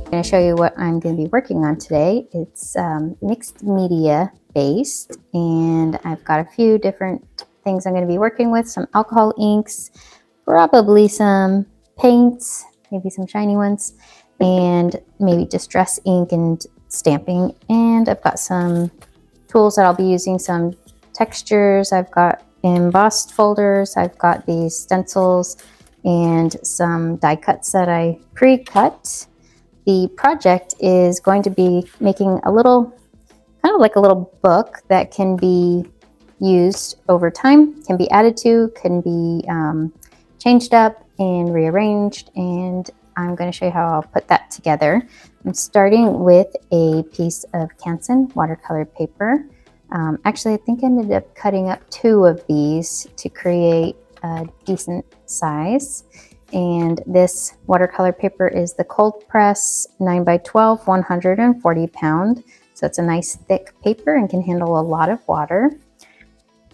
I'm going to show you what I'm going to be working on today. It's mixed media based, and I've got a few different things I'm going to be working with. Some alcohol inks, probably some paints, maybe some shiny ones, and maybe distress ink and stamping. And I've got some tools that I'll be using, some textures. I've got embossed folders. I've got these stencils and some die cuts that I pre-cut. The project is going to be making a little, kind of like a little book that can be used over time, can be added to, can be changed up and rearranged, and I'm going to show you how I'll put that together. I'm starting with a piece of Canson watercolor paper. Actually, I think I ended up cutting up 2 of these to create a decent size. And this watercolor paper is the Cold Press 9x12 140 pound. So it's a nice thick paper and can handle a lot of water.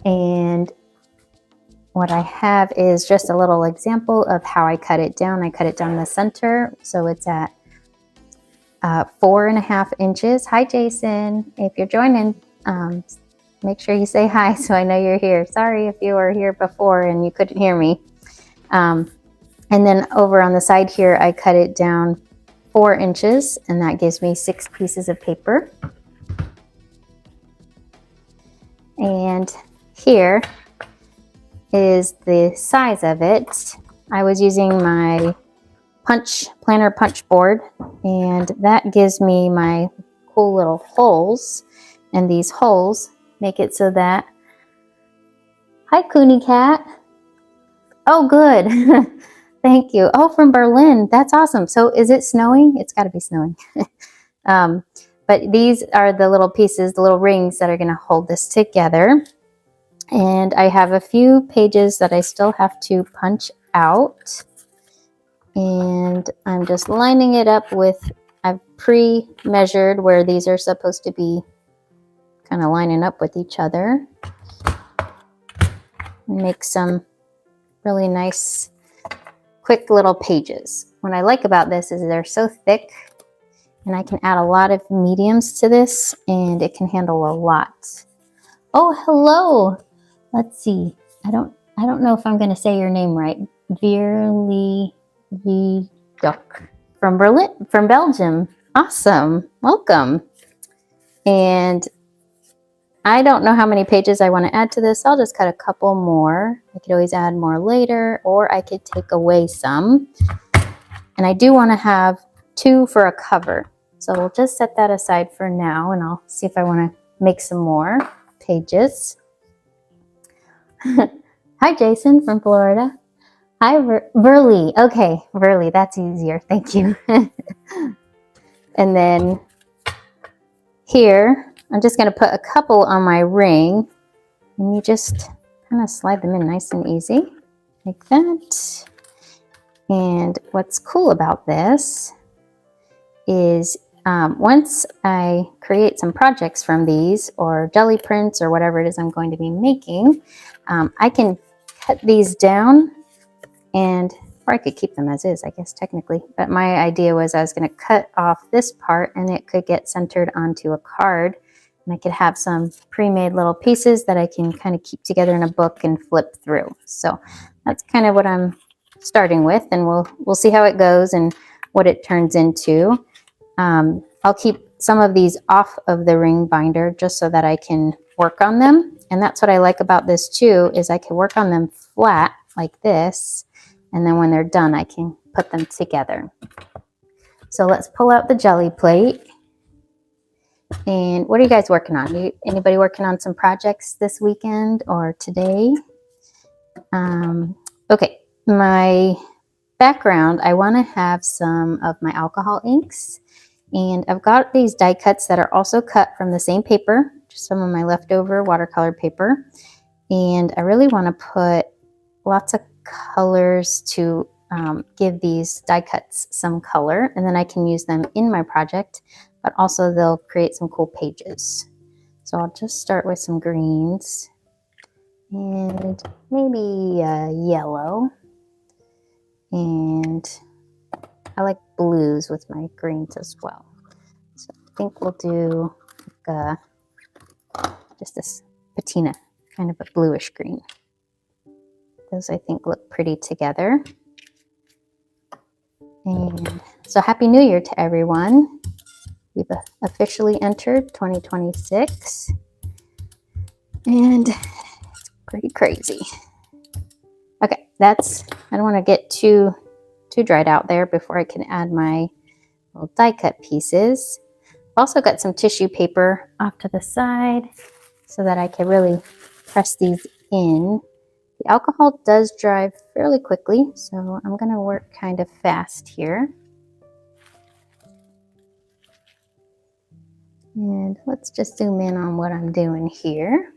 And what I have is just a little example of how I cut it down. I cut it down the center, so it's at 4.5 inches. Hi, Jason. If you're joining, make sure you say hi so I know you're here. Sorry if you were here before and you couldn't hear me. And then over on the side here, I cut it down 4 inches, and that gives me 6 pieces of paper. And here is the size of it. I was using my planner punch board, and that gives me my cool little holes. And these holes make it so that, hi Cooney Cat. Oh, good. Thank you. Oh, from Berlin. That's awesome. So is it snowing? It's got to be snowing. But these are the little pieces, the little rings that are going to hold this together. And I have a few pages that I still have to punch out. And I'm just lining it up with, I've pre-measured where these are supposed to be kind of lining up with each other. Make some really nice quick little pages. What I like about this is they're so thick, and I can add a lot of mediums to this, and it can handle a lot. Oh, hello. Let's see. I don't know if I'm going to say your name right. Veerle Duck from Berlin, from Belgium. Awesome. Welcome. And I don't know how many pages I want to add to this. I'll just cut a couple more. I could always add more later, or I could take away some. And I do want to have 2 for a cover. So we'll just set that aside for now, and I'll see if I want to make some more pages. Hi, Jason from Florida. Hi, Verly. Okay, Verly, that's easier. Thank you. And then here, I'm just going to put a couple on my ring, and you just kind of slide them in nice and easy, like that. And what's cool about this is once I create some projects from these, or jelly prints, or whatever it is I'm going to be making, I can cut these down, or I could keep them as is, I guess, technically. But my idea was I was going to cut off this part, and it could get centered onto a card. And I could have some pre-made little pieces that I can kind of keep together in a book and flip through. So that's kind of what I'm starting with, and we'll see how it goes and what it turns into. I'll keep some of these off of the ring binder just so that I can work on them. And that's what I like about this too, is I can work on them flat like this, and then when they're done, I can put them together. So let's pull out the jelly plate. And what are you guys working on? Anybody working on some projects this weekend or today? Okay, my background, I want to have some of my alcohol inks. And I've got these die cuts that are also cut from the same paper, just some of my leftover watercolor paper. And I really want to put lots of colors to give these die cuts some color, and then I can use them in my project, but also they'll create some cool pages. So I'll just start with some greens and maybe yellow, and I like blues with my greens as well. So I think we'll do like just this patina, kind of a bluish green. Those I think look pretty together. And so Happy New Year to everyone. We've officially entered 2026. And it's pretty crazy. Okay, I don't want to get too dried out there before I can add my little die cut pieces. I've also got some tissue paper off to the side so that I can really press these in. The alcohol does dry fairly quickly, so I'm going to work kind of fast here. And let's just zoom in on what I'm doing here.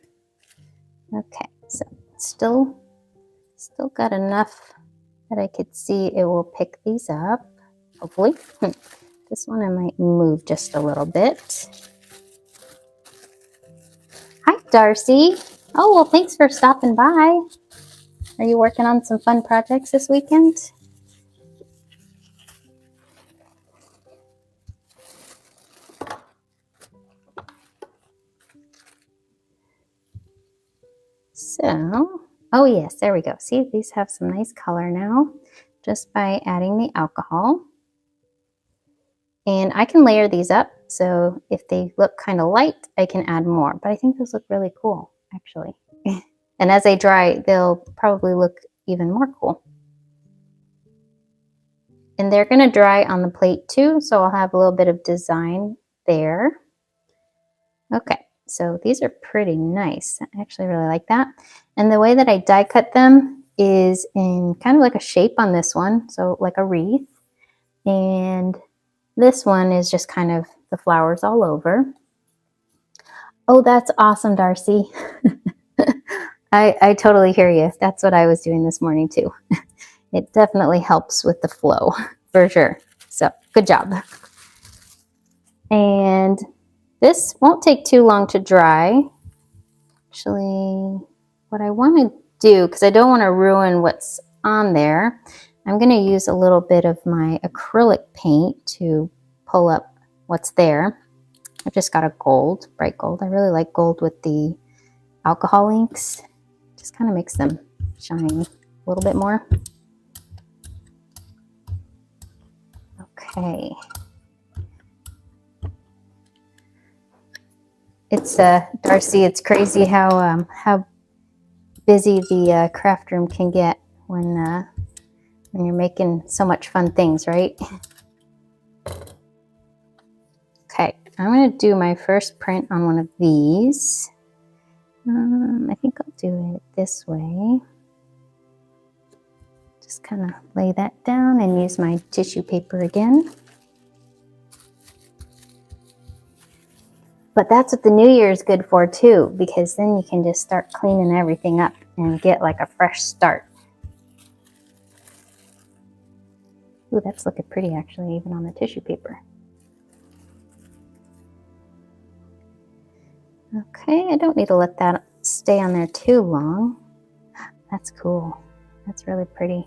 Okay, so still got enough that I could see it will pick these up, hopefully. This one I might move just a little bit. Hi, Darcy. Oh, well, thanks for stopping by. Are you working on some fun projects this weekend? So, oh yes, there we go. See, these have some nice color now just by adding the alcohol. And I can layer these up, so if they look kind of light, I can add more. But I think those look really cool, actually. And as they dry, they'll probably look even more cool. And they're going to dry on the plate too, so I'll have a little bit of design there. Okay, so these are pretty nice. I actually really like that. And the way that I die cut them is in kind of like a shape on this one, so like a wreath. And this one is just kind of the flowers all over. Oh, that's awesome, Darcy. I totally hear you. That's what I was doing this morning too. It definitely helps with the flow for sure. So good job. And this won't take too long to dry. Actually, what I want to do, because I don't want to ruin what's on there, I'm going to use a little bit of my acrylic paint to pull up what's there. I've just got a gold, bright gold. I really like gold with the alcohol inks. Just kind of makes them shine a little bit more. Okay. It's Darcy, it's crazy how busy the craft room can get when you're making so much fun things, right? Okay, I'm going to do my first print on one of these. I think I'll do it this way. Just kind of lay that down and use my tissue paper again. But that's what the new year is good for too, because then you can just start cleaning everything up and get like a fresh start. Ooh, that's looking pretty actually, even on the tissue paper. Okay, I don't need to let that stay on there too long. That's cool. That's really pretty.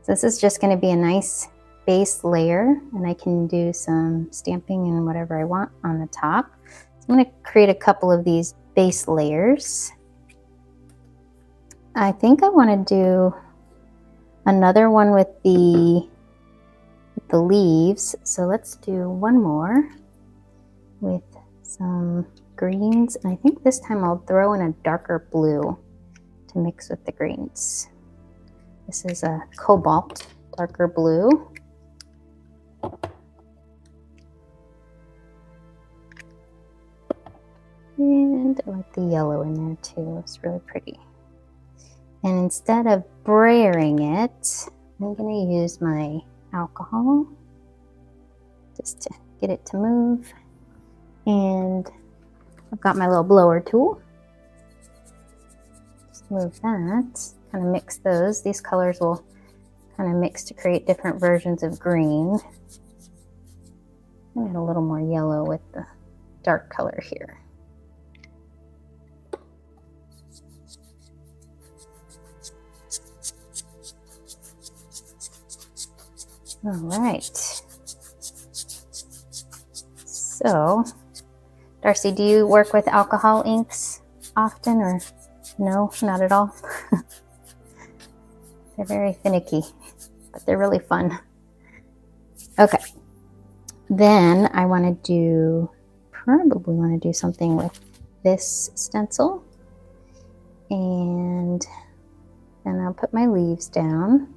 So this is just going to be a nice base layer, and I can do some stamping and whatever I want on the top. So I'm going to create a couple of these base layers. I think I want to do another one with the leaves. So let's do one more with some greens. And I think this time I'll throw in a darker blue to mix with the greens. This is a cobalt, darker blue. And I like the yellow in there too. It's really pretty. And instead of brayering it, I'm going to use my alcohol just to get it to move. And I've got my little blower tool. Just move that, kind of mix those. These colors will kind of mix to create different versions of green. I need a little more yellow with the dark color here. All right. So, Darcy, do you work with alcohol inks often, or no, not at all? They're very finicky, but they're really fun. Okay. Then I probably want to do something with this stencil. And then I'll put my leaves down.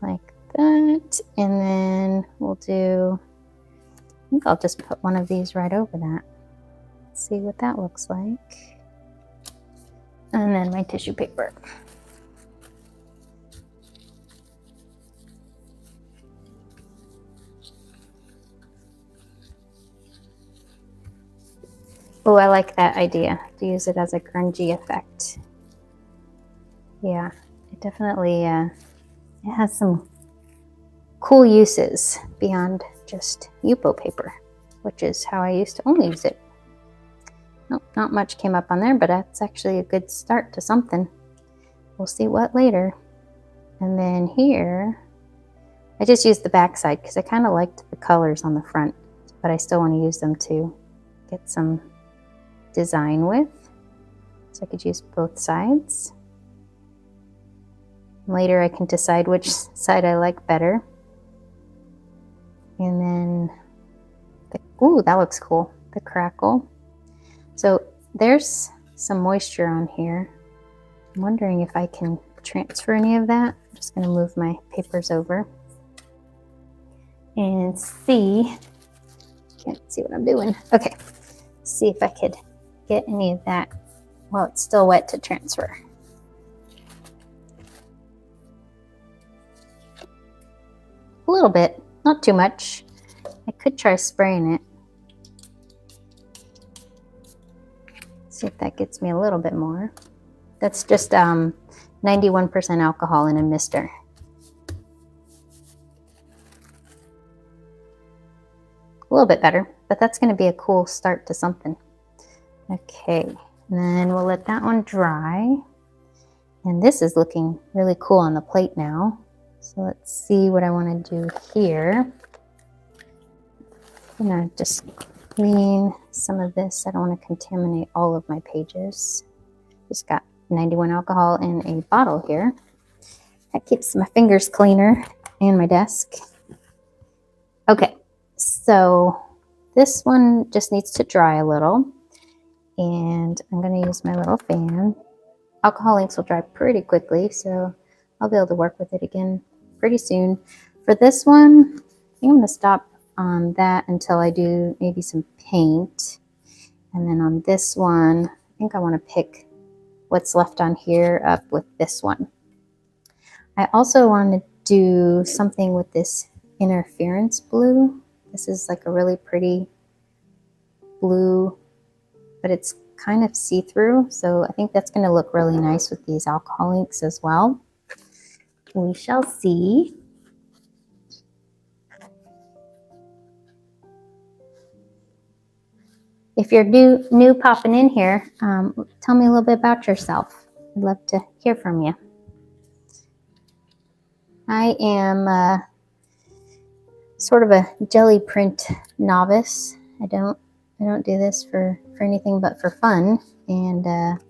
Like that. And then we'll do, I think I'll just put one of these right over that. See what that looks like. And then my tissue paper. Oh, I like that idea, to use it as a grungy effect. Yeah, it definitely it has some cool uses beyond just Yupo paper, which is how I used to only use it. Nope, not much came up on there, but that's actually a good start to something. We'll see what later. And then here, I just used the back side because I kind of liked the colors on the front, but I still want to use them to get some design with. So I could use both sides. Later I can decide which side I like better. And then, ooh, that looks cool, the crackle. So there's some moisture on here. I'm wondering if I can transfer any of that. I'm just gonna move my papers over and see, can't see what I'm doing. Okay, see if I could get any of that while it's still wet to transfer. A little bit, not too much. I could try spraying it. See if that gets me a little bit more. That's just 91% alcohol in a mister. A little bit better, but that's going to be a cool start to something. Okay, and then we'll let that one dry. And this is looking really cool on the plate now. So let's see what I want to do here. I'm going to just clean some of this. I don't want to contaminate all of my pages. Just got 91 alcohol in a bottle here. That keeps my fingers cleaner and my desk. Okay, so this one just needs to dry a little. And I'm going to use my little fan. Alcohol inks will dry pretty quickly, so I'll be able to work with it again pretty soon. For this one, I think I'm going to stop on that until I do maybe some paint. And then on this one, I think I want to pick what's left on here up with this one. I also want to do something with this interference blue. This is like a really pretty blue, but it's kind of see-through, so I think that's going to look really nice with these alcohol inks as well. We shall see. If you're new popping in here, tell me a little bit about yourself. I'd love to hear from you. I am sort of a jelly print novice. I don't do this for anything but for fun, and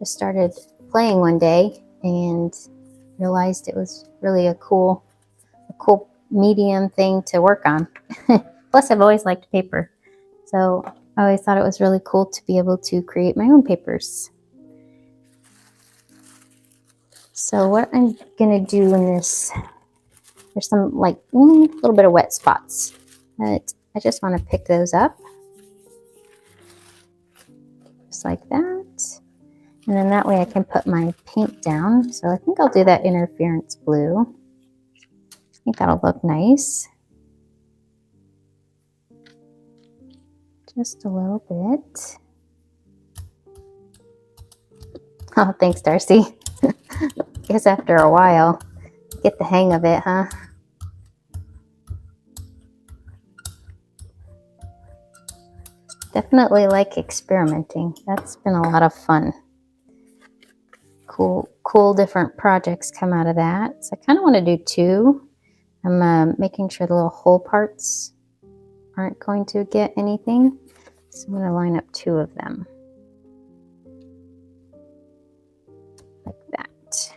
just started playing one day and realized it was really a cool medium thing to work on. Plus, I've always liked paper, so I always thought it was really cool to be able to create my own papers. So what I'm gonna do in this, there's some like a little bit of wet spots, but I just want to pick those up. Just like that. And then that way I can put my paint down. So I think I'll do that interference blue. I think that'll look nice. Just a little bit. Oh, thanks, Darcy. Guess after a while, get the hang of it, huh? Definitely like experimenting. That's been a lot of fun. Cool different projects come out of that. So I kind of want to do two. I'm making sure the little hole parts aren't going to get anything. So I'm going to line up two of them. Like that.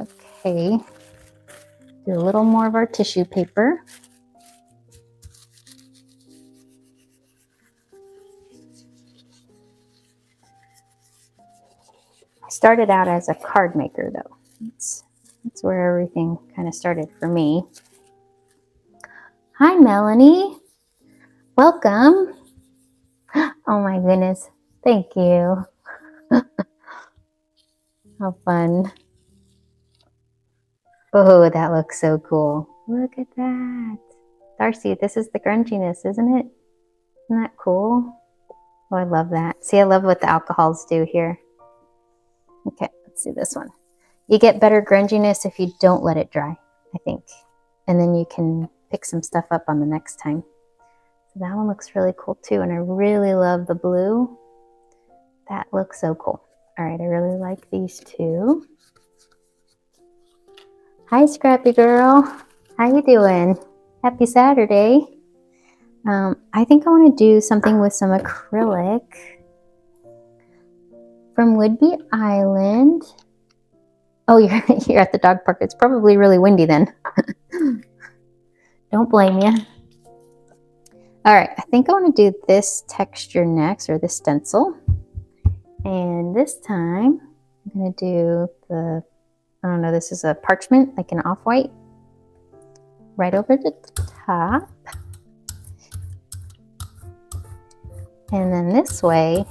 Okay. Do a little more of our tissue paper. I started out as a card maker though. That's where everything kind of started for me. Hi, Melanie. Welcome. Oh my goodness. Thank you. How fun. Oh, that looks so cool. Look at that. Darcy, this is the grunginess, isn't it? Isn't that cool? Oh, I love that. See, I love what the alcohols do here. Okay, let's do this one. You get better grunginess if you don't let it dry, I think. And then you can pick some stuff up on the next time. So that one looks really cool too. And I really love the blue. That looks so cool. All right, I really like these two. Hi, Scrappy Girl. How you doing? Happy Saturday. I think I want to do something with some acrylic from Whidbey Island. Oh, you're at the dog park. It's probably really windy then. Don't blame you. All right, I think I want to do this texture next, or this stencil. And this time, I'm going to do the, I don't know, this is a parchment, like an off-white, right over the top. And then this way,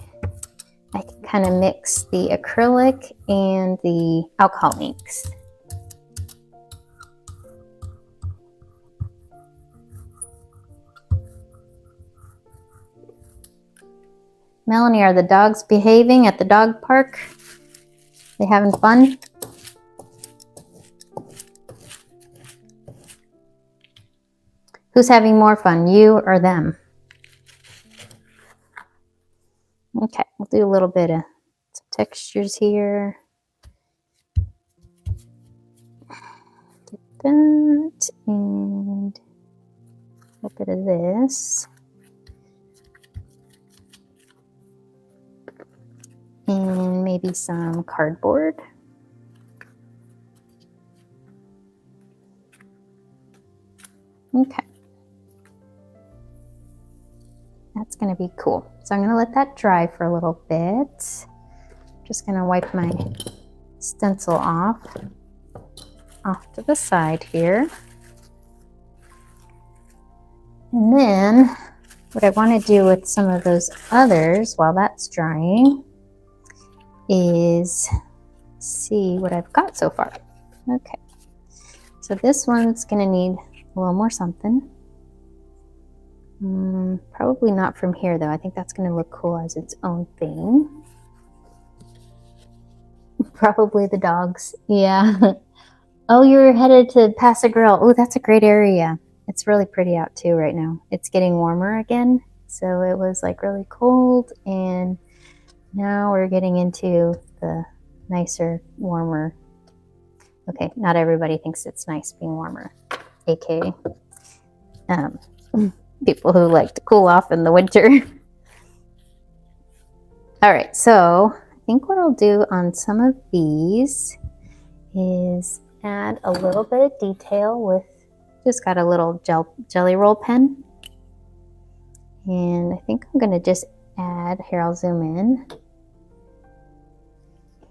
I can kind of mix the acrylic and the alcohol inks. Melanie, are the dogs behaving at the dog park? They having fun? Who's having more fun, you or them? Okay, we'll do a little bit of some textures here. Get that, and a little bit of this. And maybe some cardboard. Okay. That's going to be cool. So I'm going to let that dry for a little bit. Just going to wipe my stencil off to the side here. And then what I want to do with some of those others while that's drying is see what I've got so far. Okay. So this one's going to need a little more something. Probably not from here though. I think that's going to look cool as its own thing. Probably the dogs. Yeah. Oh, you're headed to Paso Grill. Oh, that's a great area. It's really pretty out too right now. It's getting warmer again. So it was like really cold, and now we're getting into the nicer, warmer. Okay, not everybody thinks it's nice being warmer, aka people who like to cool off in the winter. All right, so I think what I'll do on some of these is add a little bit of detail with, just got a little jelly roll pen. And I think I'm gonna just add, here I'll zoom in.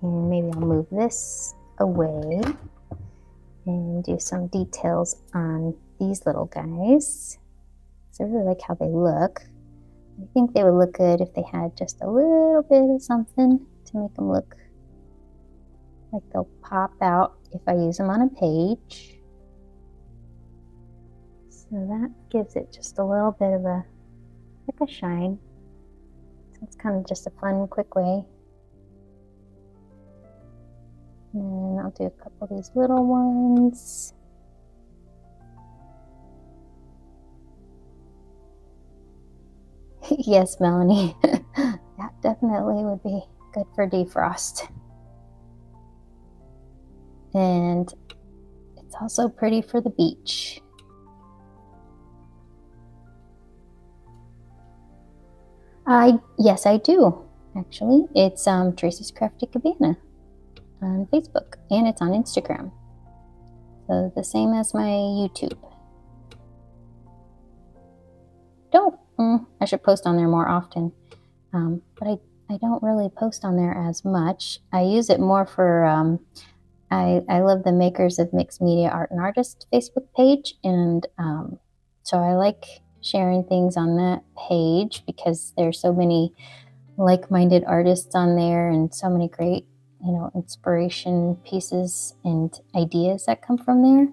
And maybe I'll move this away and do some details on these little guys. So I really like how they look. I think they would look good if they had just a little bit of something to make them look like they'll pop out if I use them on a page. So that gives it just a little bit of a, like a shine. So it's kind of just a fun, quick way. And I'll do a couple of these little ones. Yes, Melanie. That definitely would be good for defrost. And it's also pretty for the beach. Yes, I do. Actually, it's Tracy's Crafty Cabana on Facebook, and it's on Instagram. So the same as my YouTube. I should post on there more often, but I don't really post on there as much. I use it more for I love the Makers of Mixed Media Art and Artist Facebook page, and so I like sharing things on that page because there's so many like-minded artists on there and so many great, inspiration pieces and ideas that come from there.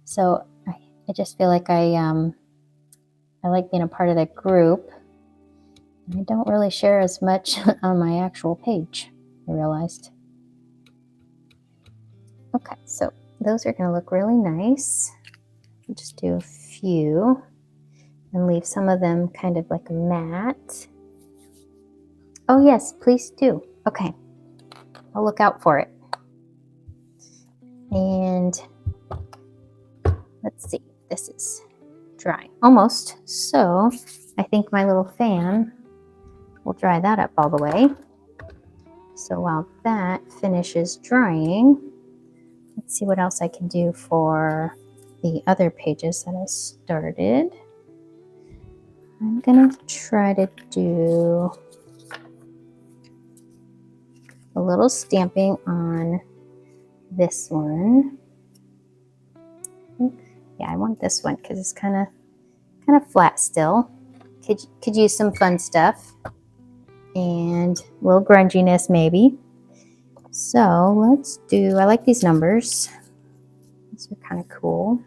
So I just feel like I like being a part of that group. And I don't really share as much on my actual page, I realized. Okay, so those are going to look really nice. I'll just do a few and leave some of them kind of like a mat. Oh yes, please do. Okay, I'll look out for it. And let's see, this is dry almost. So I think my little fan will dry that up all the way. So while that finishes drying, let's see what else I can do for the other pages that I started. I'm gonna try to do a little stamping on this one. Yeah, I want this one because it's kind of flat still. Could use some fun stuff and a little grunginess maybe. So let's do, I like these numbers. These are kind of cool.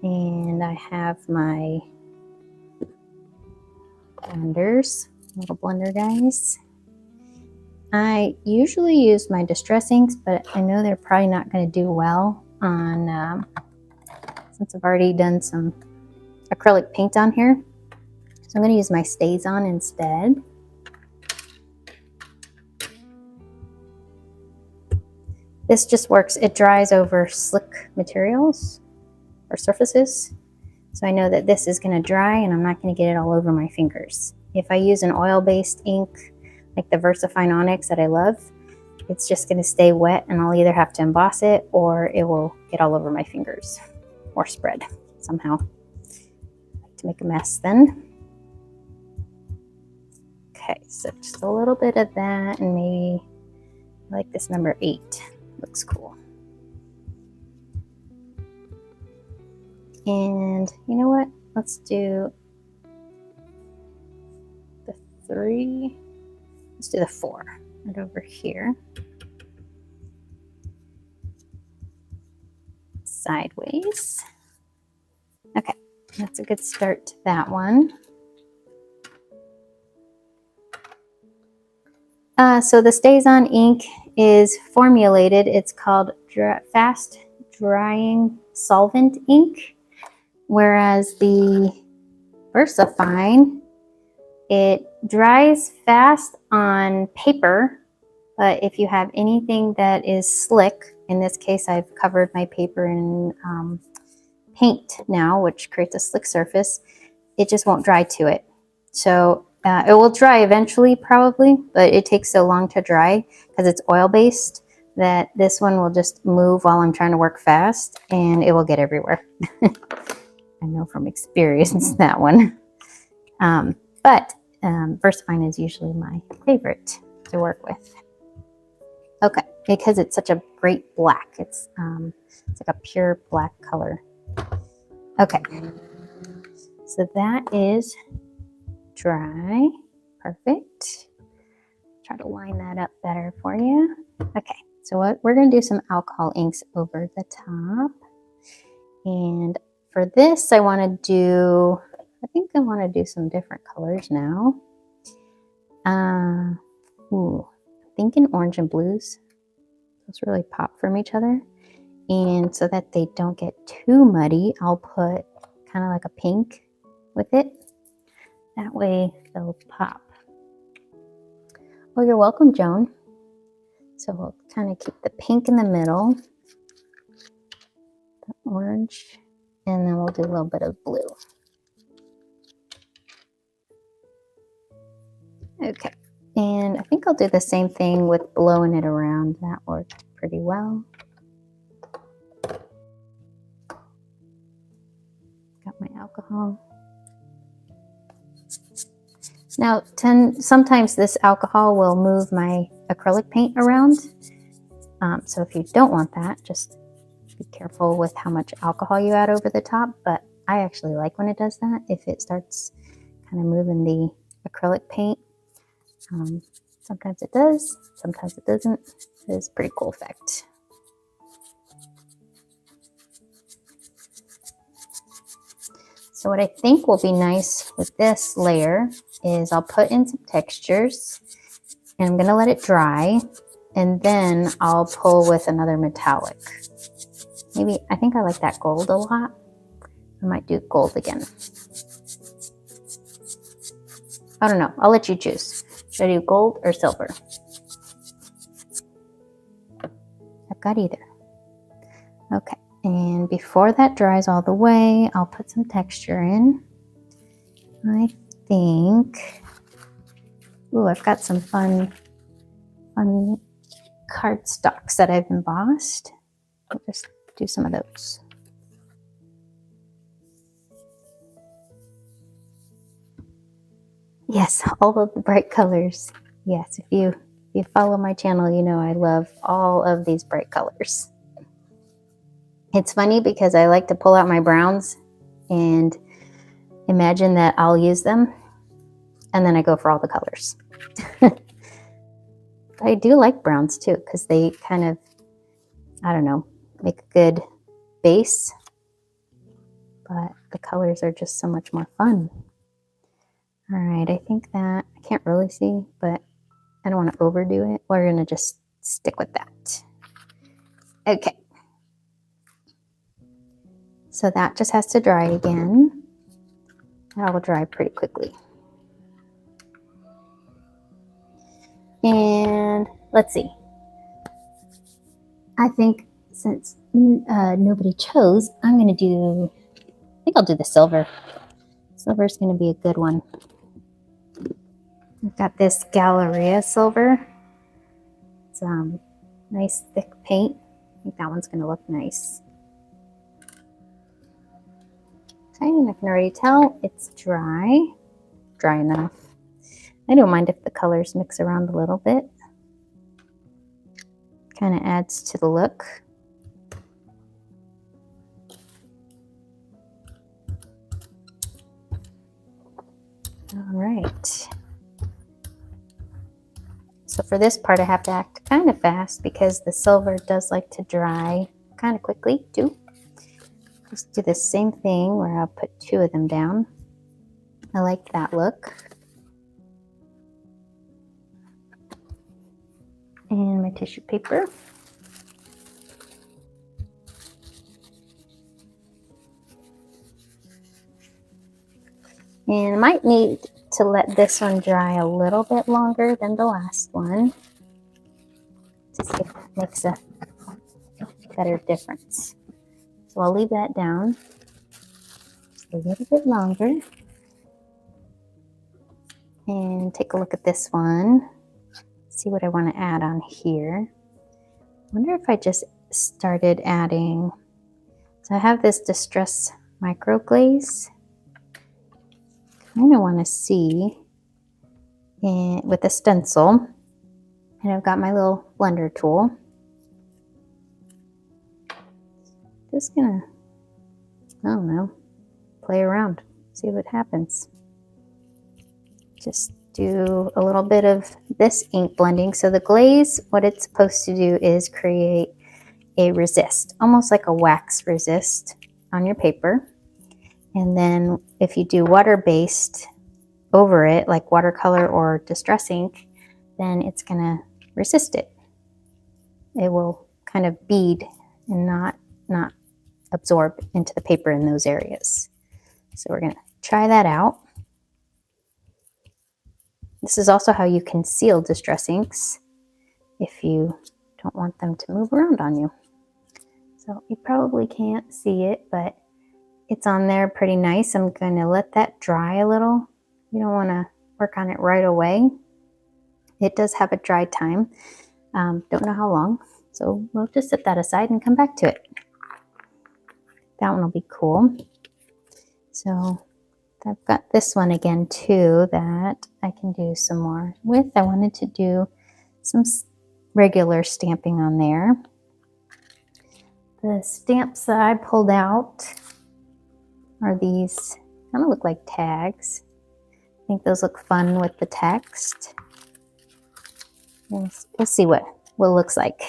And I have my blenders, little blender guys. I usually use my Distress inks, but I know they're probably not going to do well on, since I've already done some acrylic paint on here. So I'm going to use my StazOn instead. This just works, it dries over slick materials or surfaces. So I know that this is going to dry and I'm not going to get it all over my fingers. If I use an oil-based ink, like the VersaFine Onyx that I love, it's just going to stay wet and I'll either have to emboss it or it will get all over my fingers or spread somehow. I like to make a mess then. Okay, so just a little bit of that, and maybe I like this number 8. Looks cool. And you know what? Let's do the 3. Let's do the 4 right over here. Sideways. Okay, that's a good start to that one. So the StazOn ink is formulated. It's called Fast Drying Solvent ink, whereas the VersaFine, it dries fast on paper, but if you have anything that is slick, in this case I've covered my paper in paint now, which creates a slick surface, it just won't dry to it. So it will dry eventually probably, but it takes so long to dry because it's oil-based that this one will just move while I'm trying to work fast and it will get everywhere. I know from experience that one. But VersaFine is usually my favorite to work with. Okay, because it's such a great black. It's like a pure black color. Okay, so that is dry. Perfect. Try to line that up better for you. Okay, so we're going to do some alcohol inks over the top. And for this, I want to do some different colors now. I'm thinking orange and blues. Those really pop from each other. And so that they don't get too muddy, I'll put kind of like a pink with it. That way they'll pop. Oh, you're welcome, Joan. So we'll kind of keep the pink in the middle, the orange, and then we'll do a little bit of blue. Okay, and I think I'll do the same thing with blowing it around. That worked pretty well. Got my alcohol. Now, sometimes this alcohol will move my acrylic paint around. So if you don't want that, just be careful with how much alcohol you add over the top. But I actually like when it does that. If it starts kind of moving the acrylic paint, sometimes it does, sometimes it doesn't. It's a pretty cool effect. So what I think will be nice with this layer is I'll put in some textures and I'm gonna let it dry, and then I'll pull with another metallic. Maybe, I think I like that gold a lot. I might do gold again. I don't know, I'll let you choose. Should I do gold or silver? I've got either. Okay, and before that dries all the way, I'll put some texture in. I think, ooh, I've got some fun cardstocks that I've embossed. I'll just do some of those. Yes, all of the bright colors. Yes, if you follow my channel, you know I love all of these bright colors. It's funny because I like to pull out my browns and imagine that I'll use them, and then I go for all the colors. I do like browns too because they kind of, I don't know, make a good base, but the colors are just so much more fun. All right, I think that, I can't really see, but I don't want to overdo it. We're gonna just stick with that. Okay. So that just has to dry again. That will dry pretty quickly. And let's see. I think since nobody chose, I'm gonna do, I think I'll do the silver. Silver is gonna be a good one. I've got this Galleria silver. It's nice thick paint. I think that one's gonna look nice. Okay, and I can already tell it's dry enough. I don't mind if the colors mix around a little bit. Kind of adds to the look. All right. So for this part, I have to act kind of fast because the silver does like to dry kind of quickly too. Just do the same thing where I'll put 2 of them down. I like that look. And my tissue paper. And I might need to let this one dry a little bit longer than the last one to see if that makes a better difference. So I'll leave that down just a little bit longer. And take a look at this one. See what I want to add on here. I wonder if I just started adding, so I have this Distress Micro Glaze. Kind of want to see with a stencil, and I've got my little blender tool. Just gonna, I don't know, play around, see what happens. Just do a little bit of this ink blending. So the glaze, what it's supposed to do is create a resist, almost like a wax resist on your paper. And then if you do water-based over it, like watercolor or distress ink, then it's gonna resist it. It will kind of bead and not absorb into the paper in those areas. So we're gonna try that out. This is also how you conceal distress inks if you don't want them to move around on you. So you probably can't see it, but it's on there pretty nice. I'm going to let that dry a little. You don't want to work on it right away. It does have a dry time. Don't know how long. So we'll just set that aside and come back to it. That one will be cool. So I've got this one again too that I can do some more with. I wanted to do some regular stamping on there. The stamps that I pulled out are these, kind of look like tags. I think those look fun with the text. We'll see what it looks like.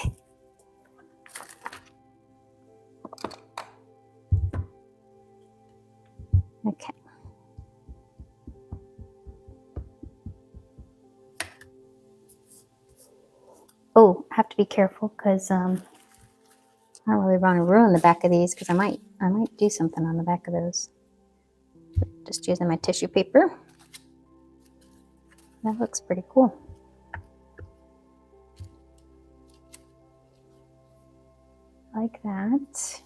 Okay. Oh, I have to be careful because I don't really want to ruin the back of these because I might do something on the back of those. Just using my tissue paper. That looks pretty cool. Like that.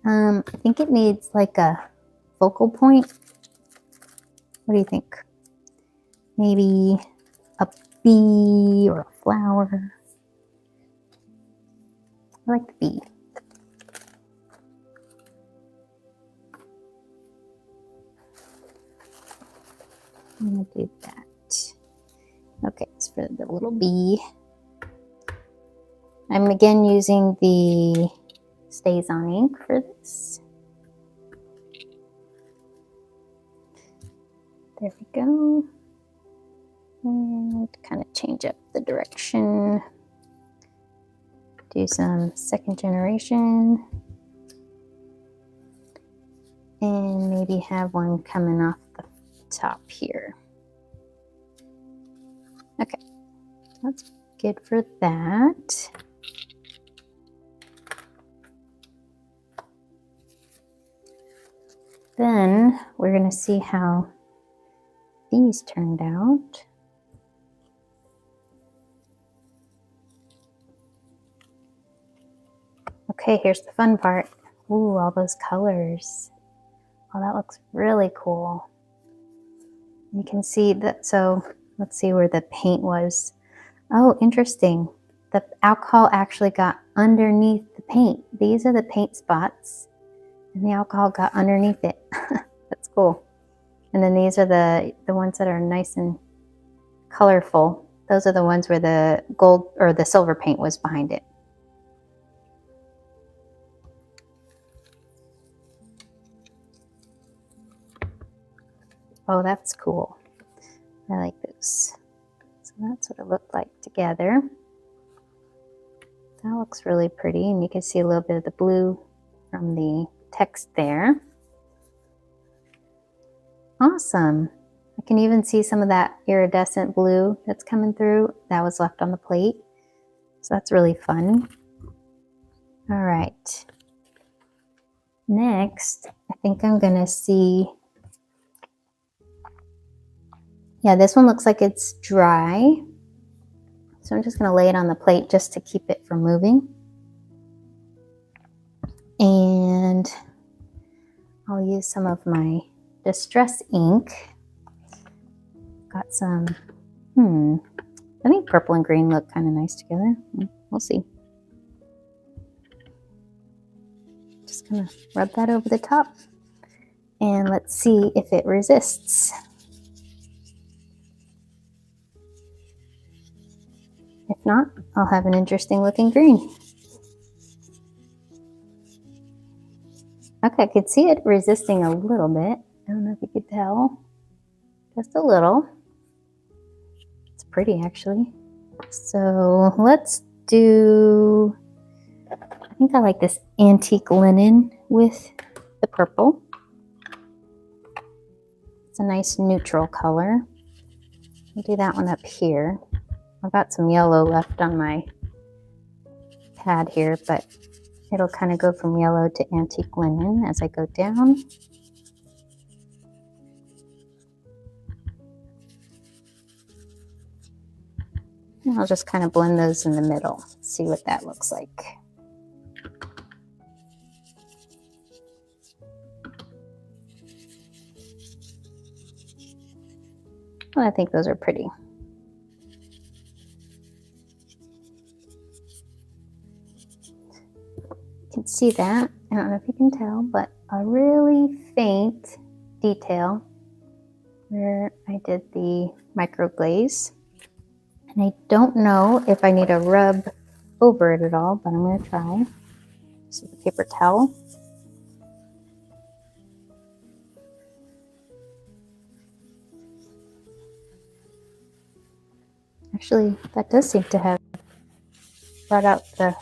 I think it needs like a focal point. What do you think? Maybe a bee or a flower. I like the bee. I'm gonna do that. Okay, it's for the little bee. I'm again using the StazOn ink for this. There we go. And kind of change up the direction. Do some second generation. And maybe have one coming off the top here. Okay, that's good for that. Then we're going to see how these turned out. Okay, here's the fun part. Ooh, all those colors. Oh, that looks really cool. You can see that, so let's see where the paint was. Oh, interesting. The alcohol actually got underneath the paint. These are the paint spots, and the alcohol got underneath it. That's cool. And then these are the ones that are nice and colorful. Those are the ones where the gold or the silver paint was behind it. Oh, that's cool. I like those. So that's what it looked like together. That looks really pretty, and you can see a little bit of the blue from the text there. Awesome. I can even see some of that iridescent blue that's coming through. That was left on the plate. So that's really fun. All right. Next, I think I'm gonna see, yeah, this one looks like it's dry. So I'm just gonna lay it on the plate just to keep it from moving. And I'll use some of my distress ink. Got some, I think purple and green look kind of nice together. We'll see. Just gonna rub that over the top and let's see if it resists. If not, I'll have an interesting looking green. Okay, I could see it resisting a little bit. I don't know if you could tell. Just a little. It's pretty actually. So let's do, I think I like this antique linen with the purple. It's a nice neutral color. I'll do that one up here. I've got some yellow left on my pad here, but it'll kind of go from yellow to antique linen as I go down. And I'll just kind of blend those in the middle, see what that looks like. Well, I think those are pretty. You can see that. I don't know if you can tell, but a really faint detail where I did the micro glaze. And I don't know if I need to rub over it at all, but I'm going to try. This is a paper towel. Actually, that does seem to have brought out the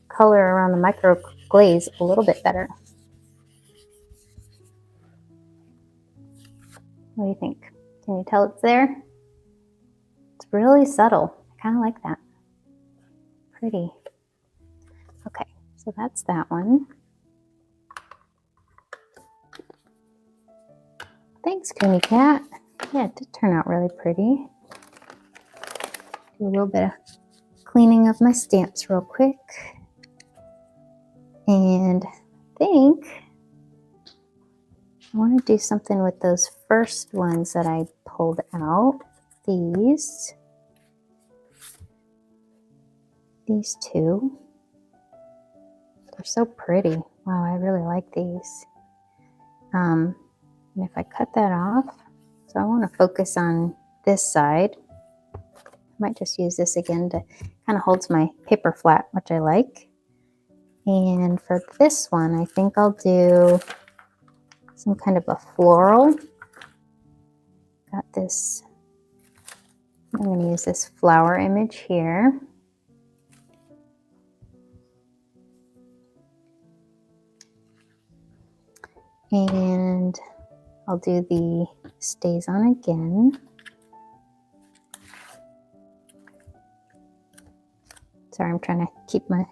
color around the micro glaze a little bit better. What do you think? Can you tell it's there? It's really subtle. I kind of like that. Pretty. Okay, so that's that one. Thanks, Cooney Cat. Yeah, it did turn out really pretty. Do a little bit of cleaning of my stamps real quick. And I think I want to do something with those first ones that I pulled out. These two. They're so pretty. Wow, I really like these. And if I cut that off, so I want to focus on this side. I might just use this again to kind of holds my paper flat, which I like. And for this one, I think I'll do some kind of a floral. Got this, I'm going to use this flower image here. And I'll do the stays on again. Sorry, I'm trying to keep my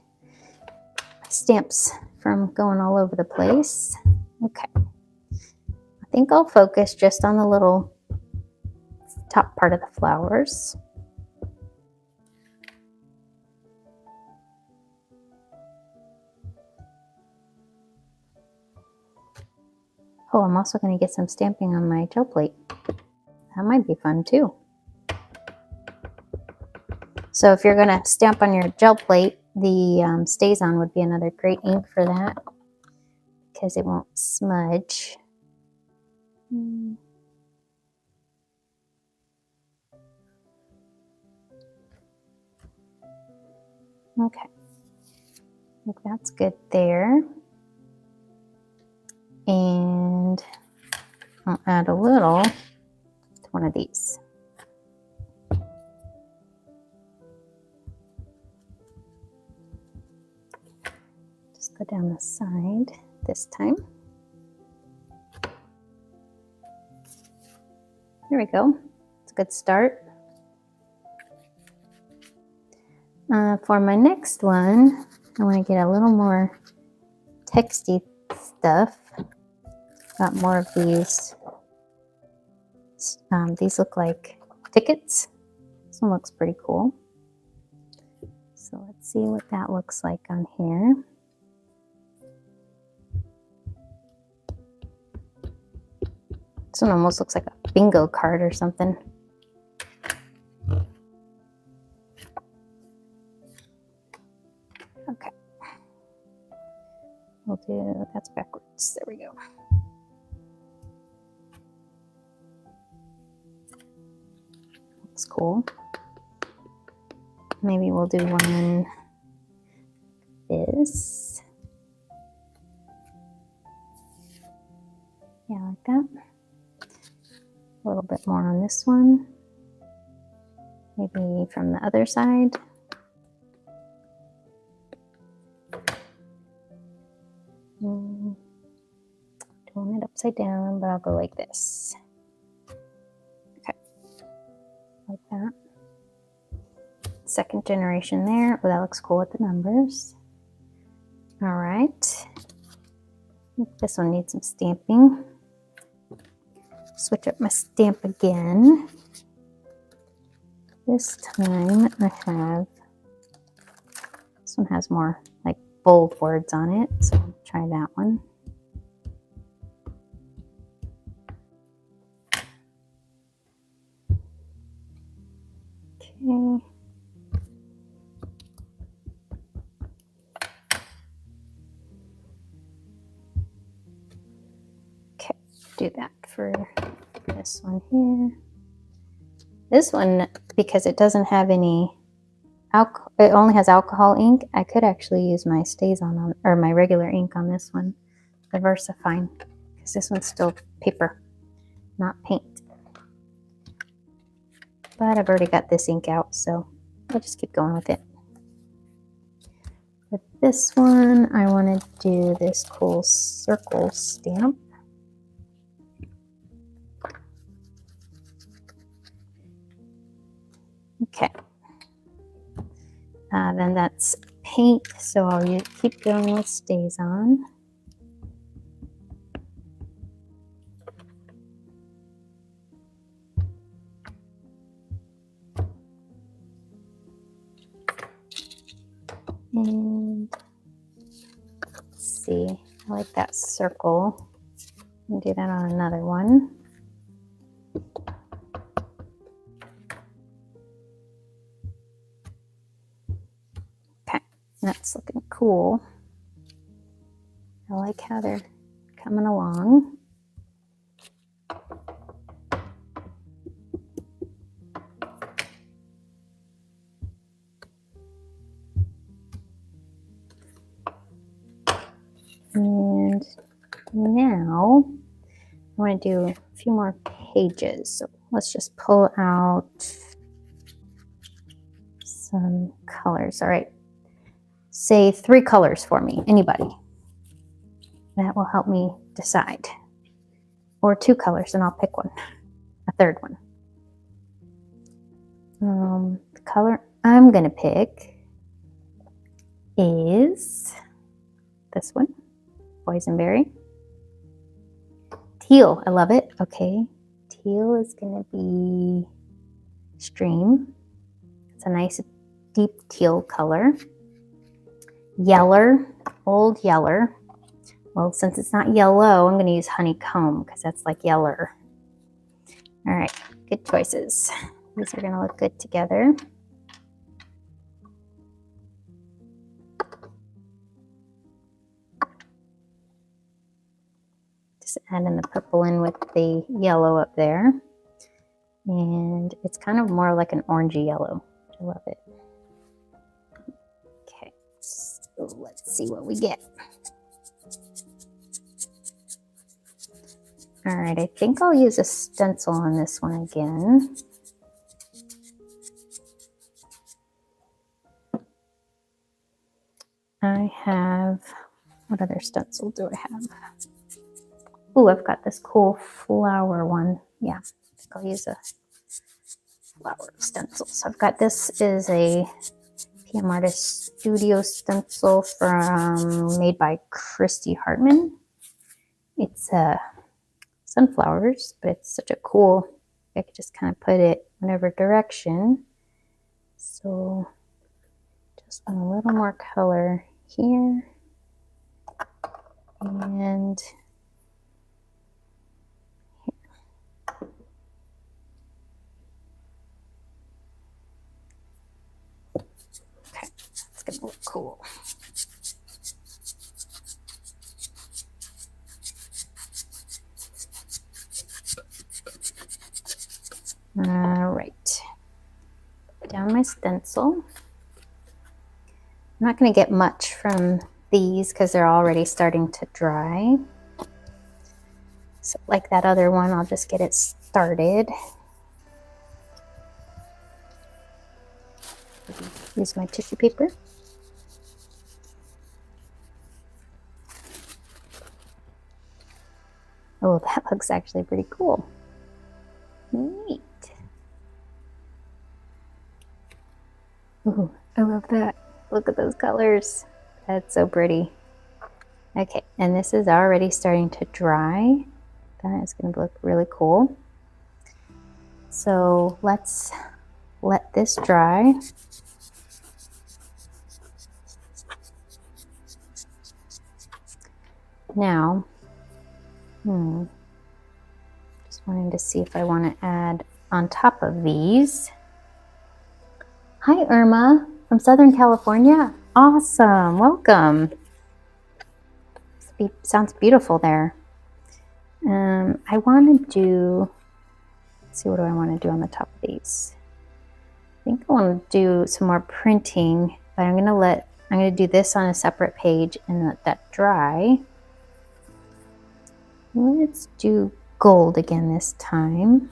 stamps from going all over the place. Okay. I think I'll focus just on the little top part of the flowers. Oh, I'm also going to get some stamping on my gel plate. That might be fun too. So if you're going to stamp on your gel plate, the Stays On would be another great ink for that because it won't smudge. Okay, I think that's good there. And I'll add a little to one of these. Just go down the side this time. There we go. It's a good start. For my next one, I want to get a little more texty stuff. Got more of these. These look like tickets. This one looks pretty cool. So let's see what that looks like on here. This one almost looks like a bingo card or something. Okay. We'll do, that's backwards. There we go. Looks cool. Maybe we'll do one this. Yeah, like that. A little bit more on this one. Maybe from the other side. Doing it upside down, but I'll go like this. Okay, like that. Second generation there. Oh, that looks cool with the numbers. All right. This one needs some stamping. Switch up my stamp again. This time I have, this one has more like bold words on it, so I'll try that one. Okay. Okay, do that for this one here. This one, because it doesn't have any alcohol, it only has alcohol ink, I could actually use my StazOn on, or my regular ink on this one, the VersaFine, because this one's still paper, not paint. But I've already got this ink out, so I'll just keep going with it. For this one, I want to do this cool circle stamp. Okay. Then that's paint, so I'll keep going with StazOn. And let's see, I like that circle. I'll do that on another one. Okay, that's looking cool. I like how they're coming along. And now I want to do a few more pages. So let's just pull out some colors. All right. Say 3 colors for me, anybody. That will help me decide. Or 2 colors and I'll pick one, a third one. The color I'm going to pick is this one. Boysenberry. Teal, I love it. Okay, teal is gonna be Stream. It's a nice deep teal color. Yeller, Old Yeller. Well, since it's not yellow, I'm gonna use Honeycomb because that's like yeller. All right, good choices. These are gonna look good together. Just adding the purple in with the yellow up there. And it's kind of more like an orangey yellow. I love it. Okay, so let's see what we get. All right, I think I'll use a stencil on this one again. I have, what other stencil do I have? Ooh, I've got this cool flower one. Yeah, I think I'll use a flower stencil. So I've got, this is a PM Artist Studio stencil made by Christy Hartman. It's sunflowers, but it's such a cool, I could just kind of put it whatever direction. So just want a little more color here. And okay, it's gonna look cool. All right, put down my stencil. I'm not going to get much from these because they're already starting to dry. So like that other one, I'll just get it started. Use my tissue paper. Oh, that looks actually pretty cool. Neat. Ooh, I love that. Look at those colors. That's so pretty. Okay, and this is already starting to dry. That is going to look really cool. So let's let this dry. Now, just wanting to see if I want to add on top of these. Hi, Irma from Southern California. Awesome, welcome. Sounds beautiful there. I want to do, let's see, what do I want to do on the top of these? I think I want to do some more printing, but I'm going to do this on a separate page and let that dry. Let's do gold again this time.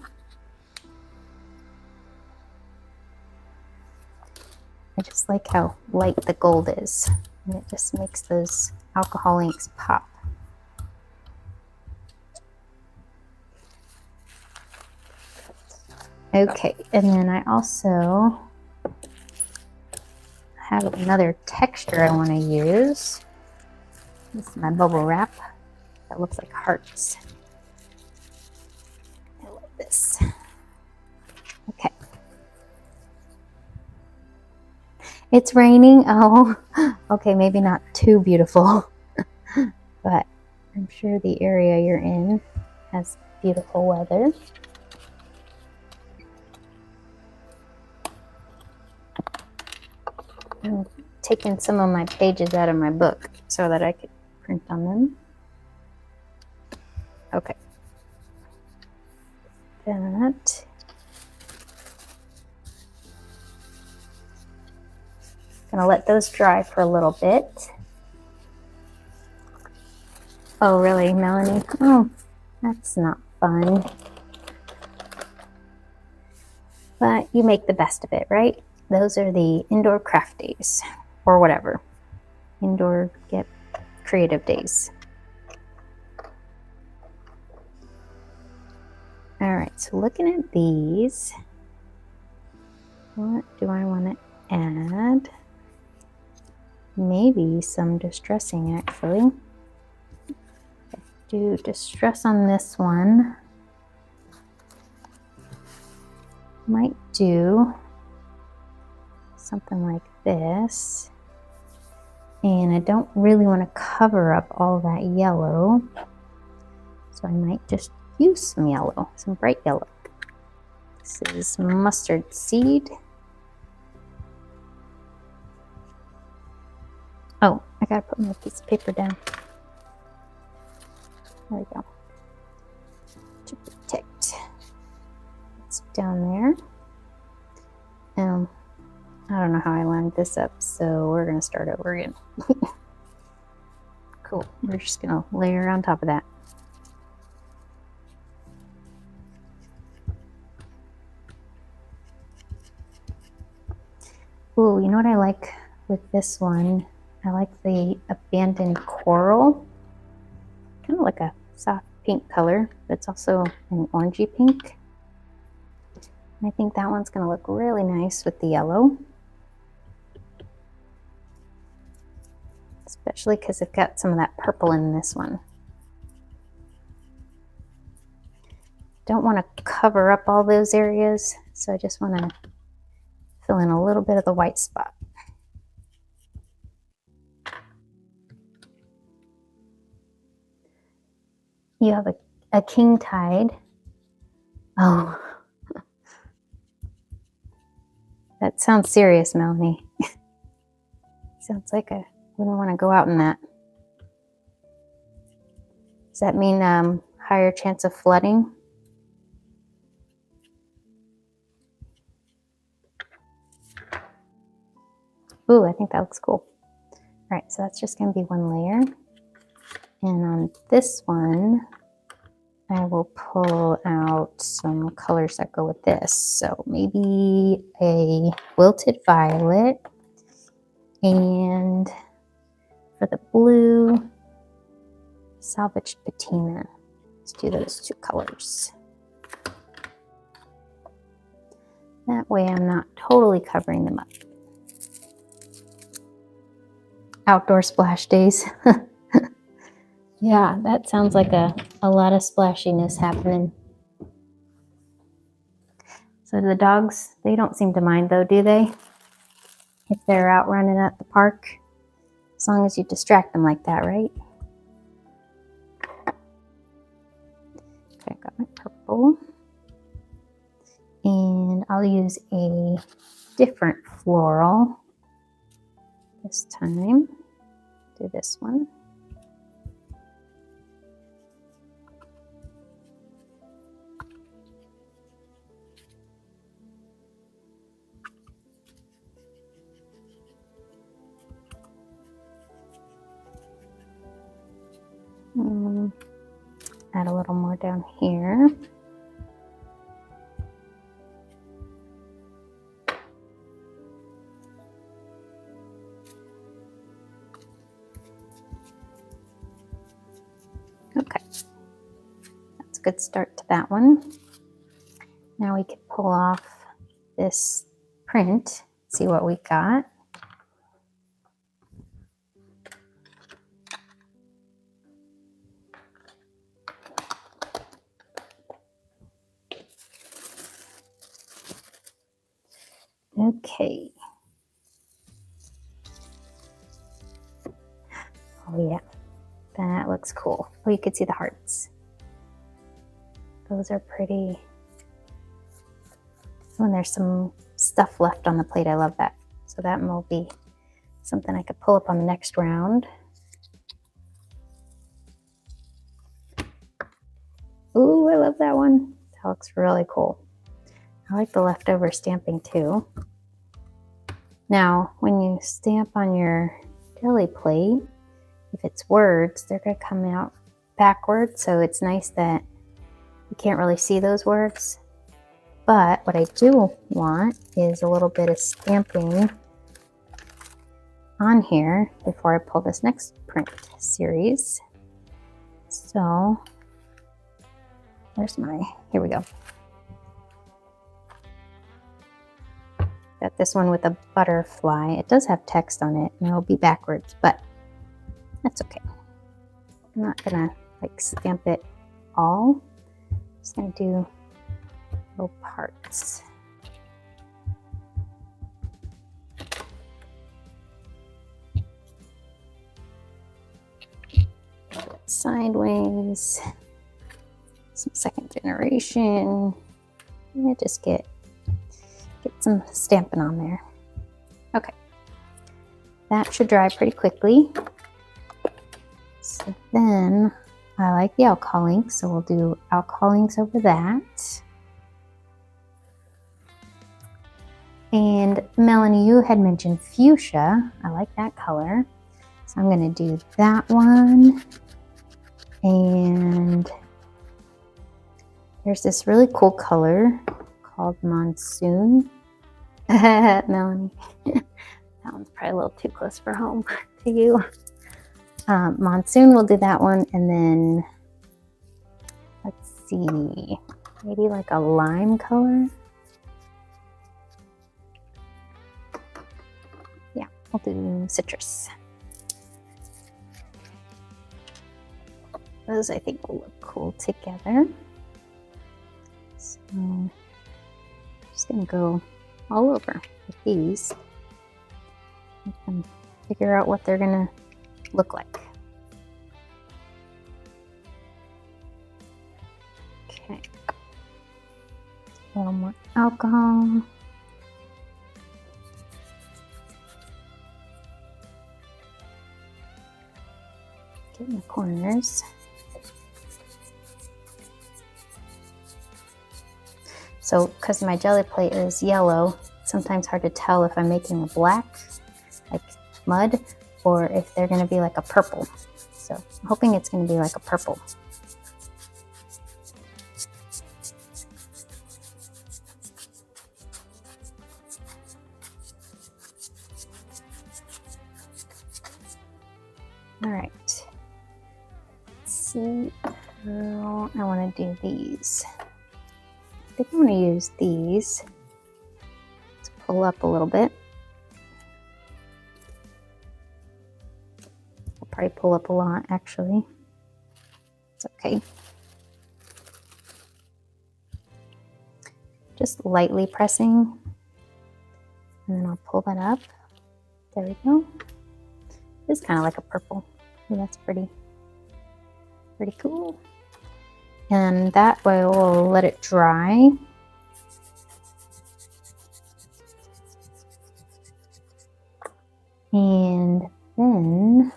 I just like how light the gold is, and it just makes those alcohol inks pop. Okay, and then I also have another texture I want to use. This is my bubble wrap that looks like hearts. I love this. Okay. It's raining. Oh, okay, maybe not too beautiful, but I'm sure the area you're in has beautiful weather. I'm taking some of my pages out of my book so that I could print on them. Okay. That. Gonna let those dry for a little bit. Oh, really, Melanie? Oh, that's not fun. But you make the best of it, right? Those are the indoor craft days, or whatever. Indoor get creative days. All right, so looking at these, what do I want to add? Maybe some distressing, actually. Do distress on this one. Might do something like this. And I don't really want to cover up all that yellow, so I might just use some yellow, some bright yellow. This is mustard seed. Oh, I gotta put my piece of paper down. There we go. To protect. It's down there. I don't know how I lined this up, so we're gonna start over again. Cool. We're just gonna layer on top of that. Ooh, you know what I like with this one? I like the abandoned coral. Kind of like a soft pink color, but it's also an orangey pink. And I think that one's gonna look really nice with the yellow. Especially because I've got some of that purple in this one. Don't want to cover up all those areas, so I just want to fill in a little bit of the white spot. You have a king tide. Oh, that sounds serious, Melanie. Sounds like I wouldn't want to go out in that. Does that mean higher chance of flooding? Ooh, I think that looks cool. All right, so that's just going to be one layer. And on this one, I will pull out some colors that go with this. So maybe a wilted violet, and for the blue, salvaged patina. Let's do those two colors. That way I'm not totally covering them up. Outdoor splash days. Yeah, that sounds like a lot of splashiness happening. So the dogs, they don't seem to mind though, do they? If they're out running at the park, as long as you distract them like that, right? Okay, I got my purple. And I'll use a different floral this time. Do this one. Add a little more down here. Okay, that's a good start to that one. Now we can pull off this print, see what we got. Okay. Oh yeah, that looks cool. Oh, you can see the hearts. Those are pretty. When there's some stuff left on the plate, I love that. So that will be something I could pull up on the next round. Ooh, I love that one. That looks really cool. I like the leftover stamping too. Now, when you stamp on your deli plate, if it's words, they're going to come out backwards. So it's nice that you can't really see those words. But what I do want is a little bit of stamping on here before I pull this next print series. So where's my, here we go. Got this one with a butterfly. It does have text on it and it'll be backwards, but that's okay. I'm not gonna like stamp it all. I'm just gonna do little parts. Sideways, some second generation. Yeah, just get some stamping on there. Okay, that should dry pretty quickly. So then I like the alcohol ink, so we'll do alcohol inks over that. And Melanie, you had mentioned fuchsia. I like that color. So I'm gonna do that one. And there's this really cool color called Monsoon. Melanie, that one's probably a little too close for home to you. Monsoon, we'll do that one. And then, let's see, maybe like a lime color. Yeah, we'll do citrus. Those I think will look cool together. So I'm just gonna go all over with these. Make them figure out what they're gonna look like. Okay. A little more alcohol. Get in the corners. So, because my jelly plate is yellow, it's sometimes hard to tell if I'm making a black, like mud, or if they're going to be like a purple. So, I'm hoping it's going to be like a purple. All right. Let's see how I want to do these. I think I'm going to use these to pull up a little bit. I'll probably pull up a lot, actually. It's okay. just lightly pressing, and then I'll pull that up. There we go. It's kind of like a purple. Ooh, that's pretty cool. And that way we'll let it dry. And then,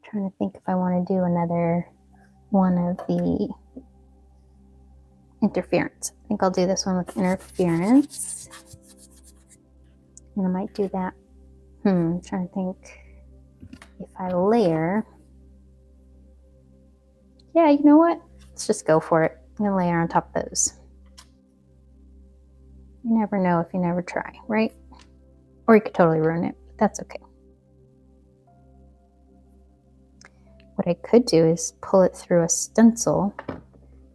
trying to think if I want to do another one of the interference. I think I'll do this one with interference. And I might do that. I'm trying to think if I layer. Yeah, you know what? Let's just go for it. I'm gonna layer on top of those. You never know if you never try, right? Or you could totally ruin it, but that's okay. What I could do is pull it through a stencil,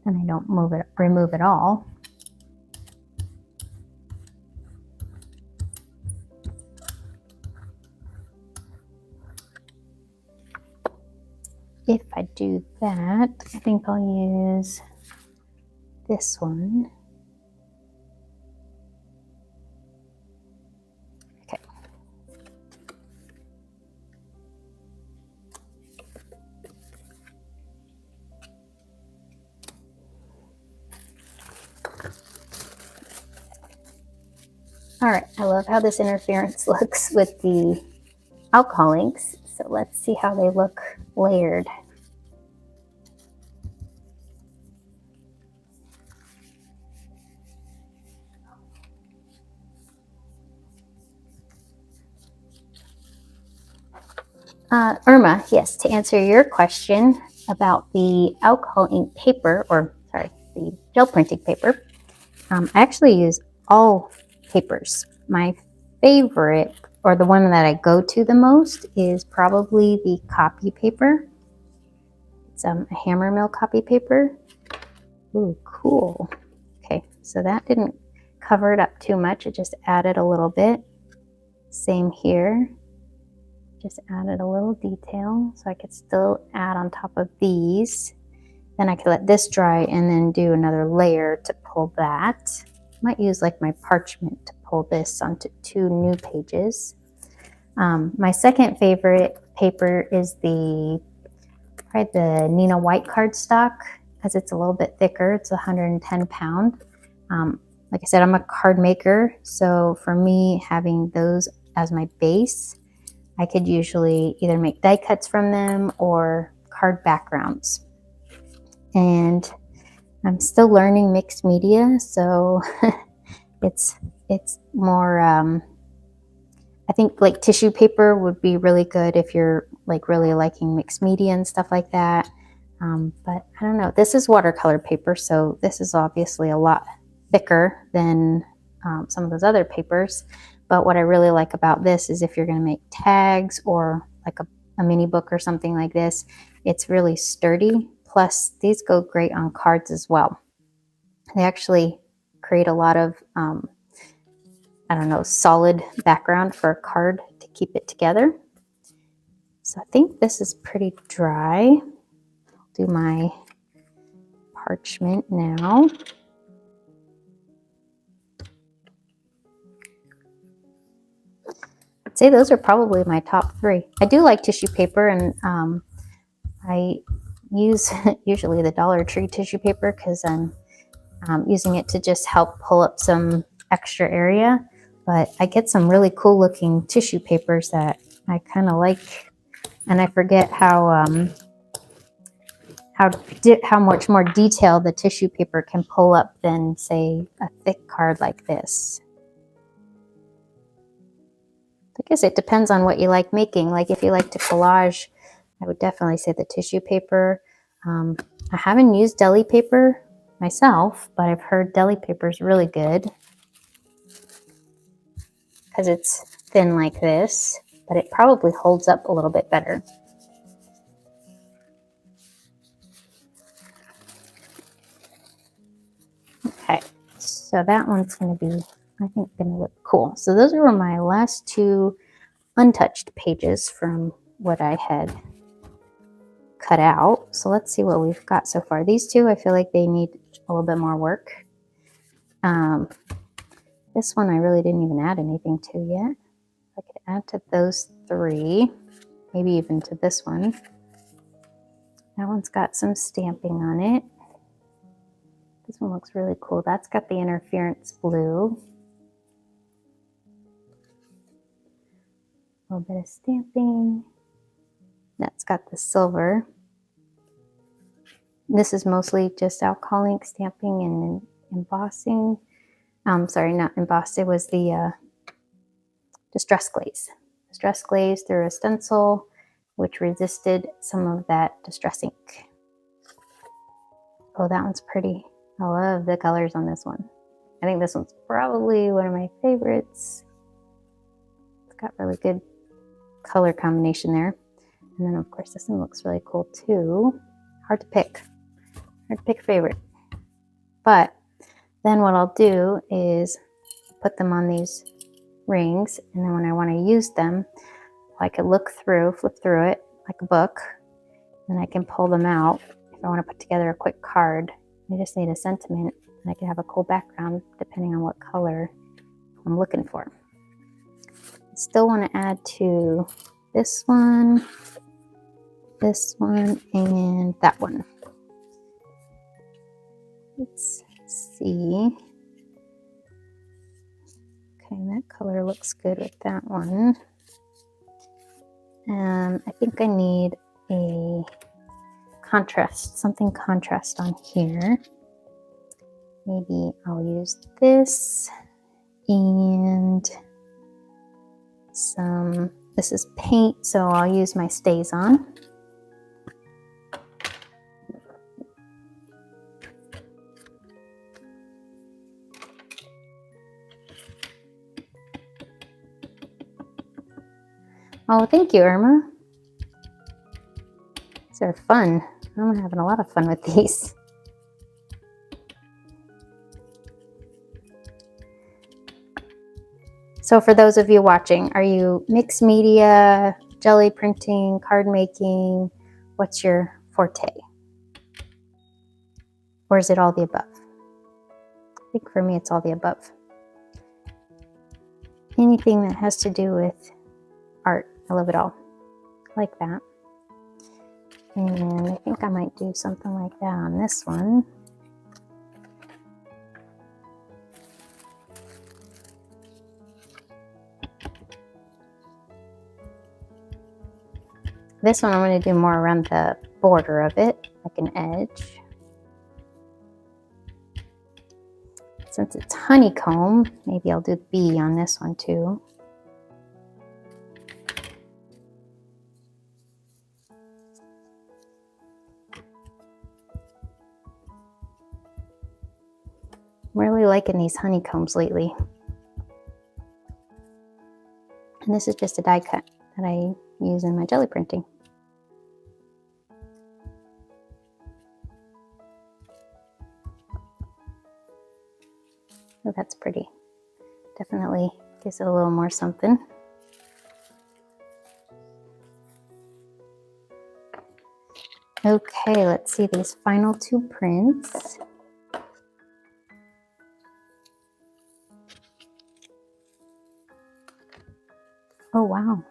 and I don't remove it all. If I do that, I think I'll use this one. Okay. All right, I love how this interference looks with the alcohol inks. So let's see how they look layered. Irma, yes, to answer your question about the alcohol ink paper, or sorry, the gel printing paper, I actually use all papers. My favorite, or the one that I go to the most, is probably the copy paper. It's a Hammermill copy paper. Ooh, cool. Okay, so that didn't cover it up too much. It just added a little bit. Same here. Just added a little detail, so I could still add on top of these. Then I could let this dry and then do another layer to pull that. Might use like my parchment to pull this onto 2 new pages. My second favorite paper is probably the Nina White cardstock, because it's a little bit thicker. It's 110 pound. Like I said, I'm a card maker, so for me, having those as my base, I could usually either make die cuts from them or card backgrounds. And I'm still learning mixed media, so it's more, I think like tissue paper would be really good if you're like really liking mixed media and stuff like that. But I don't know, this is watercolor paper, so this is obviously a lot thicker than some of those other papers. But what I really like about this is if you're going to make tags or like a mini book or something like this, it's really sturdy. Plus, these go great on cards as well. They actually create a lot of, I don't know, solid background for a card to keep it together. So I think this is pretty dry. I'll do my parchment now. I'd say those are probably my top 3. I do like tissue paper, and I use usually the Dollar Tree tissue paper because I'm using it to just help pull up some extra area. But I get some really cool looking tissue papers that I kind of like, and I forget how much more detail the tissue paper can pull up than, say, a thick card like this. I guess it depends on what you like making. Like if you like to collage, I would definitely say the tissue paper. I haven't used deli paper myself, but I've heard deli paper is really good because it's thin like this, but it probably holds up a little bit better. Okay, so that one's going to be, I think, going to look cool. So those were my last 2 untouched pages from what I had cut out. So let's see what we've got so far. These two, I feel like they need a little bit more work. This one I really didn't even add anything to yet. I could add to those three, maybe even to this one. That one's got some stamping on it. This one looks really cool. That's got the interference blue. A little bit of stamping. That's got the silver. This is mostly just alcohol ink stamping and embossing. Sorry, not embossed. It was the distress glaze. Distress glaze through a stencil, which resisted some of that distress ink. Oh, that one's pretty. I love the colors on this one. I think this one's probably one of my favorites. It's got really good color combination there. And then of course this one looks really cool too. Hard to pick a favorite. But then what I'll do is put them on these rings, and then when I want to use them, I could flip through it like a book, and I can pull them out if I want to put together a quick card. I just need a sentiment, and I can have a cool background depending on what color I'm looking for. I still want to add to this one, and that one. Let's see. Okay, that color looks good with that one. I think I need a contrast, something contrast on here. Maybe I'll use this and some, this is paint, so I'll use my StazOn. Oh, thank you, Irma. These are fun. I'm having a lot of fun with these. So for those of you watching, are you mixed media, jelly printing, card making? What's your forte? Or is it all the above? I think for me, it's all the above. Anything that has to do with art, I love it all. I like that. And I think I might do something like that on this one. This one I'm going to do more around the border of it, like an edge. Since it's honeycomb, maybe I'll do the bee on this one too. I'm really liking these honeycombs lately. And this is just a die cut that I use in my jelly printing. Oh, that's pretty. Definitely gives it a little more something. Okay, let's see these final two prints. Oh, wow.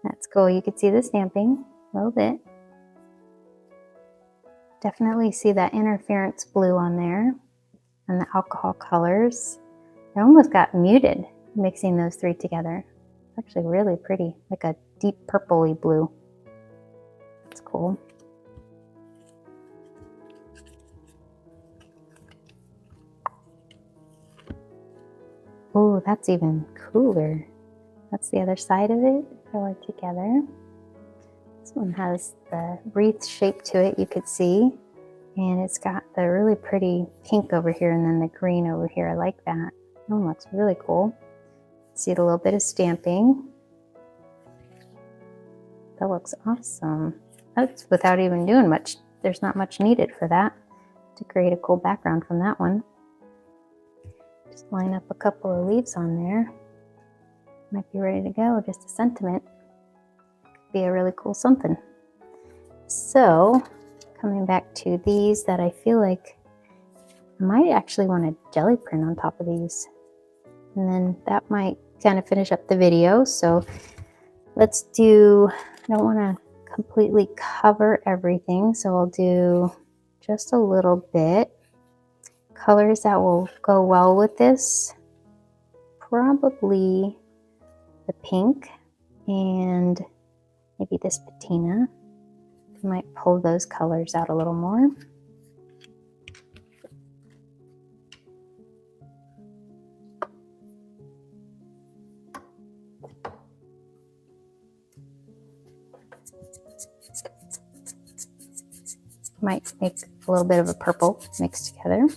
That's cool. You can see the stamping a little bit. Definitely see that interference blue on there and the alcohol colors. They almost got muted mixing those three together. It's actually really pretty, like a deep purpley blue. That's cool. Oh, that's even cooler. That's the other side of it, color together. This one has the wreath shape to it, you could see. And it's got the really pretty pink over here and then the green over here. I like that. Oh, that's really cool. See a little bit of stamping. That looks awesome. That's without even doing much. There's not much needed for that to create a cool background from that one. Just line up a couple of leaves on there. Might be ready to go, just a sentiment. Could be a really cool something. So coming back to these that I feel like I might actually want a jelly print on top of these. And then that might kind of finish up the video. So let's do, I don't want to completely cover everything. So I'll do just a little bit. Colors that will go well with this, probably the pink and maybe this patina. I might pull those colors out a little more. Might make a little bit of a purple mixed together.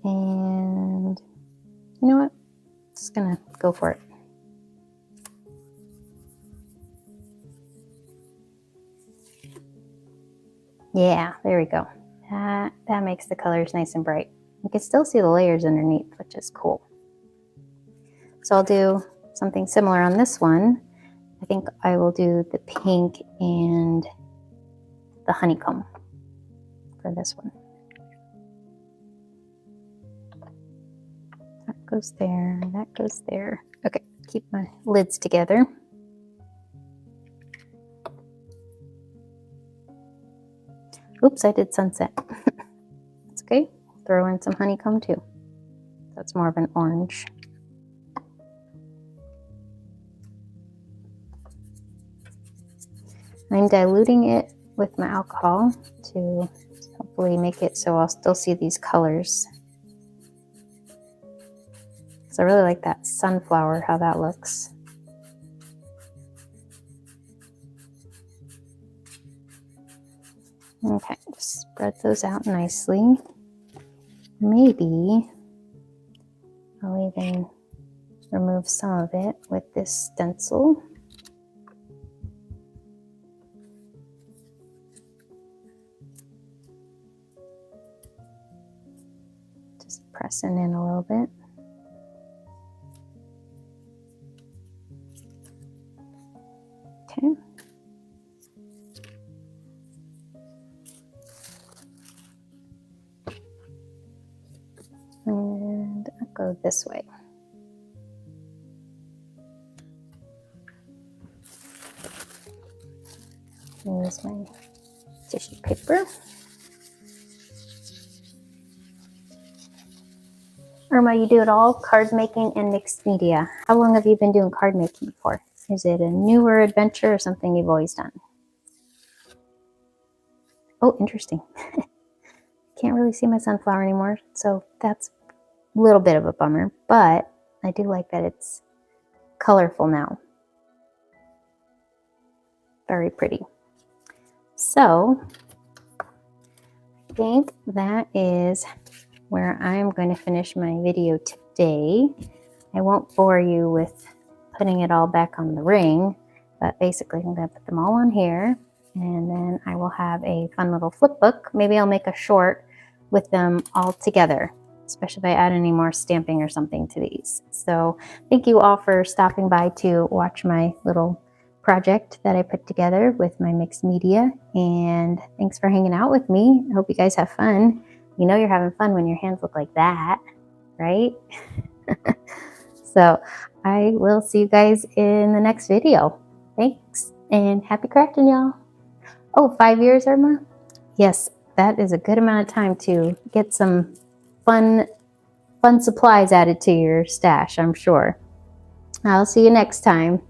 And you know what? Just gonna go for it. Yeah, there we go. That makes the colors nice and bright. You can still see the layers underneath, which is cool. So I'll do something similar on this one. I think I will do the pink and the honeycomb for this one. That goes there, that goes there. Okay, keep my lids together. Oops, I did sunset. That's okay. Throw in some honeycomb too. That's more of an orange. I'm diluting it with my alcohol to hopefully make it so I'll still see these colors. So I really like that sunflower, how that looks. Okay, just spread those out nicely. Maybe I'll even remove some of it with this stencil. Just pressing in a little bit. Okay. And I'll go this way. Use my tissue paper. Irma, you do it all, card making and mixed media. How long have you been doing card making for? Is it a newer adventure or something you've always done? Oh, interesting. Can't really see my sunflower anymore, so that's a little bit of a bummer, but I do like that it's colorful now. Very pretty. So I think that is where I'm going to finish my video today. I won't bore you with putting it all back on the ring, but basically I'm going to put them all on here, and then I will have a fun little flip book. Maybe I'll make a short with them all together, especially if I add any more stamping or something to these. So thank you all for stopping by to watch my little project that I put together with my mixed media, and thanks for hanging out with me. I hope you guys have fun. You know you're having fun when your hands look like that, right? So I will see you guys in the next video. Thanks, and happy crafting, y'all. Oh, 5 years, Irma? Yes, that is a good amount of time to get some fun supplies added to your stash, I'm sure. I'll see you next time.